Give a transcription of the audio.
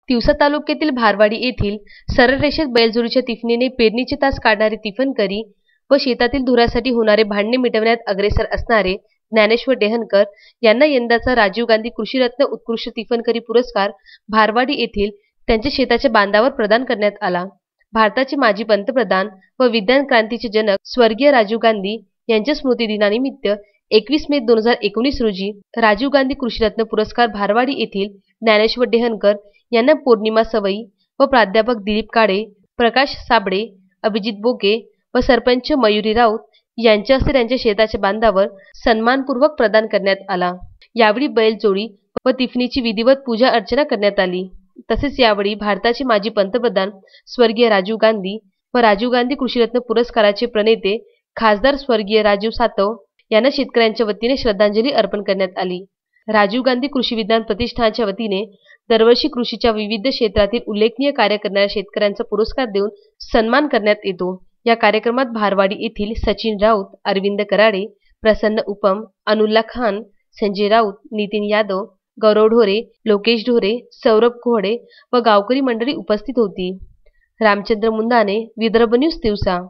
तिवसा तालुक्यातील भारवाडी येथील सरळ रेषेत बैलजोडीच्या तिफणीने पेरणीचे तास काढणारे तिफनकरी व शेतातील धुरासाठी होणारे भांडणे मिटवण्यात अग्रेसर असणारे ज्ञानेश्वर डेहनकर यांना यंदाचा राजीव गांधी कृषीरत्न उत्कृष्ट तिफनकरी पुरस्कार भारवाडी येथील त्यांच्या शेताच्या बांधावर प्रदान करण्यात आला। भारताचे माजी पंतप्रधान व विज्ञान क्रांतीचे जनक स्वर्गीय राजीव गांधी यांच्या स्मृतिदिनानिमित्त 21 मे 2019 रोजी राजीव गांधी कृषीरत्न पुरस्कार भारवाडी येथील ज्ञानेश्वर डेहनकर यांना पौर्णिमा सवई व प्राध्यापक दिलीप काळे, प्रकाश साबळे, अभिजित बोके व सरपंच मयुरी राऊत यांच्या हस्ते त्यांच्या शेताच्या बांधावर सन्मानपूर्वक प्रदान करण्यात आला। यावेळी बैलजोडी व तिफणीची विधिवत पूजा अर्चना करण्यात आली। तसेच यावेळी भारताचे माजी पंतप्रधान स्वर्गीय राजीव गांधी व राजीव गांधी कृषीरत्न पुरस्काराचे प्रणेते खासदार स्वर्गीय राजीव सातव यांना शेतकऱ्यांच्या वतीने श्रद्धांजली अर्पण करण्यात आली। राजीव गांधी कृषी विज्ञान प्रतिष्ठानच्या वतीने दरवर्षी कृषीच्या विविध क्षेत्रातील उल्लेखनीय कार्य करणाऱ्या शेतकऱ्यांचा पुरस्कार देऊन सन्मान करण्यात येतो। या कार्यक्रमात भारवाडी येथील सचिन राऊत, अरविंद कराडे, प्रसन्न उपम, अनुल्ला खान, संजय राऊत, नितीन यादव, गौरव ढोरे, लोकेश ढोरे, सौरभ कोहडे व गावकरी मंडळी उपस्थित होती। रामचंद्र मुंदाने, विदर्भ न्यूज, तिवसा।